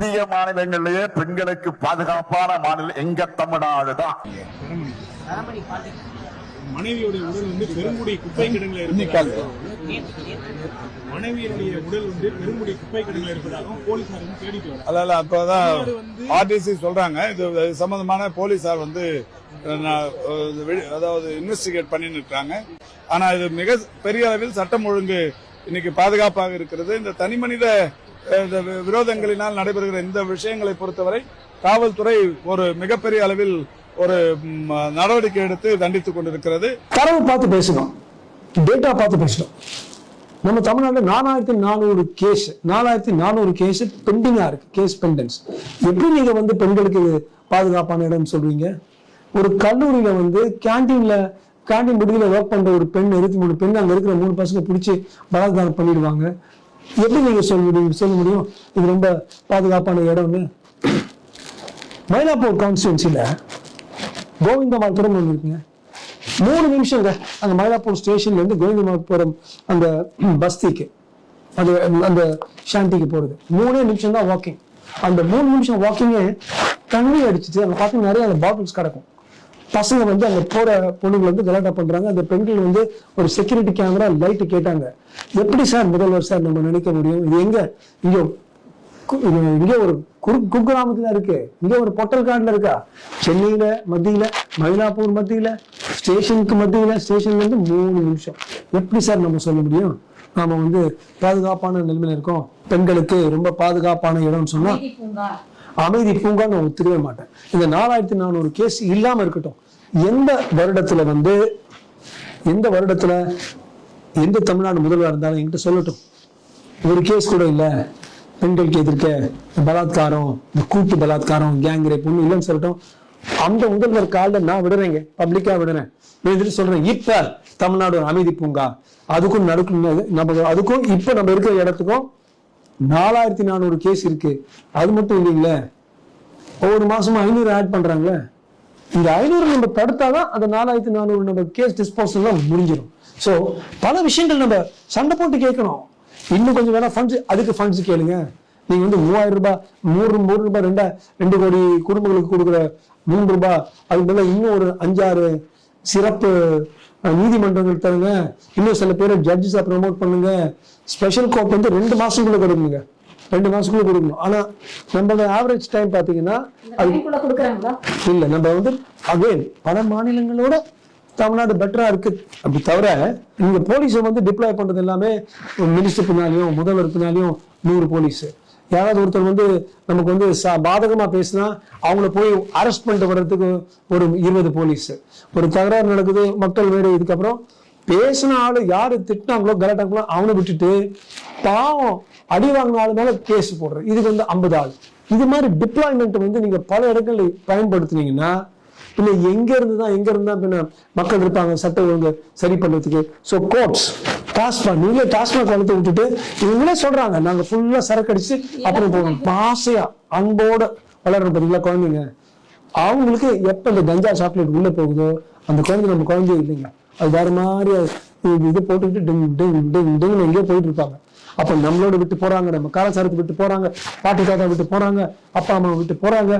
இந்திய மாநிலங்களிலேயே பெண்களுக்கு பாதுகாப்பான மாநிலம் எங்க தமிழ்நாடு தான். மனைவியுடைய உடல் வந்து பெருங்குடி குப்பை கிடங்குல இருப்பதாக மனைவியுடைய உடல் வந்து பெருங்குடி குப்பை கிடங்குல இருப்பதாகவும் போலீசார் வந்து தேடிட்டு வராங்க. அதனால அப்பதான் ஆர்டிசி சொல்றாங்க இது சம்பந்தமான போலீசார் வந்து அதாவது இன்வெஸ்டிகேட் பண்ணிட்டு இருக்காங்க. ஆனா இது மிக பெரிய அளவில் சட்டம் ஒழுங்கு இன்னைக்கு பாதுகாப்பாக இருக்கிறது. இந்த தனி மனித விரோதங்களினால் நடைபெறுகிற இந்த விஷயங்களை பொறுத்தவரை காவல்துறை ஒரு மிகப்பெரிய அளவில் ஒரு நடவடிக்கை எடுத்து தண்டித்துக் கொண்டிருக்கிறது. தரவு பார்த்து பேசணும், டேட்டா பார்த்து பேசணும். நம்ம தமிழ்நாட்டில் 4400 கேஸ் பெண்டிங்கா இருக்கு, கேஸ் பெண்டன்ஸ். எப்படி நீங்க வந்து பெண்களுக்கு பாதுகாப்பான இடம் சொல்றீங்க? ஒரு கல்லூரியில வந்து கேண்டீன் விடுதியில ஒர்க் பண்ற ஒரு பெண் 23 பெண் அங்க இருக்கிற 3 பசங்க பிடிச்சி பலாத்காரம் பண்ணிடுவாங்க. எப்படி நீங்க சொல்ல முடியும் இது ரொம்ப பாதுகாப்பான இடம்னு? மயிலாப்பூர் கான்ஸ்டிடுவன்சில கோவிந்தமாபுரம் ஒன்று இருக்குங்க. 3 நிமிஷம் அந்த மயிலாப்பூர் ஸ்டேஷன்ல இருந்து கோவிந்தமாபுரம் அந்த பஸ்திக்கு அந்த ஷாண்டிக்கு போறது 3 நிமிஷம் தான் வாக்கிங். அந்த 3 நிமிஷம் வாக்கிங்கே தண்ணி அடிச்சுட்டு அங்க பார்த்தீங்கன்னா நிறைய அந்த பாட்டில்ஸ் கிடக்கும். பசங்க வந்து அங்க போற பொண்ணுங்க வந்து கலாட்டா பண்றாங்க. அந்த பெண்கள் வந்து ஒரு செக்யூரிட்டி கேமரா லைட்டு கேட்டாங்க. எப்படி சார் முதல்வர் சார் நம்ம நினைக்க முடியும்? இது இங்க ஒரு குக்கிராமத்துல இருக்கு, இங்க ஒரு பொட்டல் காடுல இருக்கா? சென்னையில மத்தியில, மயிலாப்பூர் மத்தியில, ஸ்டேஷனுக்கு மத்தியில, ஸ்டேஷன்ல இருந்து 3 நிமிஷம். எப்படி சார் நம்ம சொல்ல முடியும் நாம வந்து பாதுகாப்பான நிலைமையில இருக்கோம்? பெண்களுக்கு ரொம்ப பாதுகாப்பான இடம்னு சொன்னா அமைதி பூங்கா நான் ஒத்துக்கவே மாட்டேன். இந்த 4400 கேஸ் இல்லாம இருக்கட்டும். எந்த வருடத்துல எந்த தமிழ்நாடு முதல்வர் இருந்தாலும் என்கிட்ட சொல்லட்டும், ஒரு கேஸ் கூட இல்ல பெண்களுக்கு எதிர்க்க பலாத்காரம், கூட்டு பலாத்காரம், கேங் ரேப் ஒண்ணு இல்லைன்னு சொல்லட்டும். அந்த முதல்வர் காலில் நான் விடுறேங்க, பப்ளிக்கா விடுறேன், சொல்றேன். இப்ப தமிழ்நாடு ஒரு அமைதி பூங்கா, அதுக்கும் அதுக்கும் இப்ப நம்ம இருக்கிற இடத்துக்கும் 4400 கேஸ் இருக்கு. அது மட்டும் இல்லைங்களே, ஒவ்வொரு மாசமும் 500 ஆட் பண்றாங்களே. இந்த 500 நம்ம தடுத்தாதான் அந்த 4400 நம்ம கேஸ் டிஸ்போசல் முடிஞ்சிடும். சோ பல விஷயங்கள் நம்ம சண்டை போட்டு கேட்கணும். இன்னும் கொஞ்சம் வேணா ஃபண்ட்ஸ், அதுக்கு ஃபண்ட்ஸ் கேளுங்க. நீங்க வந்து 3000 ரூபாய் 3 ரூபாய் 2 கோடி குடும்பங்களுக்கு கொடுக்குற 3 ரூபாய், அதுக்கு மேல இன்னும் ஒரு 5-6 சிறப்பு நீதிமன்றங்கள் தருங்க. இன்னும் சில பேரை ஜட்ஜஸா ப்ரமோட் பண்ணுங்க. ஸ்பெஷல் கோர்ட் வந்து 2 மாசத்துக்குள்ள கொடுக்குங்க, 2 மாசத்துக்குள்ள கொடுக்கணும். ஆனா நம்ம ஆவரேஜ் டைம் பாத்தீங்கன்னா இல்ல. நம்ம வந்து அகைன் பல மாநிலங்களோட தமிழ்நாடு பெட்டரா இருக்கு. அப்படி தவிர நீங்க போலீஸை வந்து டிப்ளாய் பண்றது எல்லாமே மினிஸ்டர் பின்னாலையும் முதல்வர் பின்னாலையும் 100 போலீஸ். யாராவது ஒருத்தர் வந்து நமக்கு வந்து பாதகமா பேசினா அவங்கள போய் அரெஸ்ட் பண்ணிட்டு வர்றதுக்கு ஒரு 20 போலீஸ். ஒரு தகராறு நடக்குது, மக்கள் வேறு, இதுக்கப்புறம் பேசின ஆளு யாரு திட்டினாங்களோ கலாட்டாங்களோ அவனை விட்டுட்டு பாவம் அடி வாங்கின ஆளு மேல கேஸ் போடுறது, இதுக்கு வந்து 50 ஆள். இது மாதிரி டிப்ளாய்மெண்ட் வந்து நீங்க பல இடங்கள்ல பயன்படுத்தினீங்கன்னா பின்ன எங்க இருந்தா பின்ன மக்கள் இருப்பாங்க சட்ட ஒழுங்கு சரி பண்றதுக்கு. ஸோ கோர்ட்ஸ், டாஸ்மாக், நீங்களே டாஸ்மாக் வளர்த்து விட்டுட்டு இவங்களே சொல்றாங்க நாங்க ஃபுல்லா சரக்கு அடிச்சு அப்புறம் போகணும். ஆசையா அன்போட வளர்ற பார்த்தீங்களா குழந்தைங்க, அவங்களுக்கு எப்ப இந்த கஞ்சா சாக்லேட் உள்ள போகுதோ அந்த குழந்தை நம்ம குழந்தைய இல்லைங்க, அது வேற மாதிரி இது போட்டுக்கிட்டு டிங் டிங் டிங் டிங் எங்கேயோ போயிட்டு இருப்பாங்க. அப்ப நம்மளோட விட்டு போறாங்க, நம்ம காலசாரத்தை விட்டு போறாங்க, பாட்டி தாத்தா விட்டு போறாங்க, அப்பா அம்மா விட்டு போறாங்க.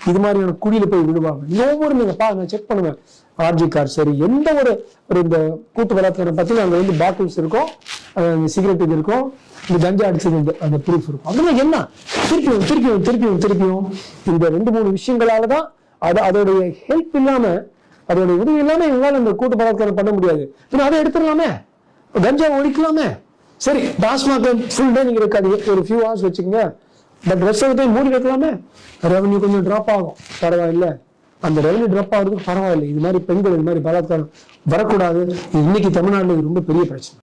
இது மாதிரியான குழியில போய் விடுவாங்க. ஒவ்வொரு நீங்க நான் செக் பண்ணுவேன், ஆர்ஜி கார் சரி, எந்த ஒரு இந்த கூட்டு பலாத்காரம் பத்தி அங்க வந்து பாட்டில்ஸ் இருக்கும், சிகரெட் இருக்கும், இந்த கஞ்சா அடிச்சது அந்த ப்ரூஃப் இருக்கும். அதெல்லாம் என்ன திருப்பியும் இந்த 2-3 விஷயங்களாலதான் அதோடைய ஹெல்ப் இல்லாம, அதோடைய உதவி இல்லாம எங்களால இந்த கூட்டு பலாத்காரம் பண்ண முடியாது. அதை எடுத்துடலாமே, கஞ்சா ஒழிக்கலாமே. சரி, டாஸ்மாக் ஃபுல் டே நீங்க இருக்காதீங்க, ஒரு ஃபியூ ஹவர்ஸ் வச்சுக்கோங்க, பட் ரெஸ்ட் ஆஃப் டைம் மூடி வைக்கலாமே. ரெவன்யூ கொஞ்சம் டிராப் ஆகும், பரவாயில்ல. அந்த ரெவன்யூ டிராப் ஆகிறதுக்கு பரவாயில்லை. இது மாதிரி பெண்கள் இது மாதிரி பலாத்காரம் வரக்கூடாது. இன்னைக்கு தமிழ்நாட்டில் ரொம்ப பெரிய பிரச்சனை.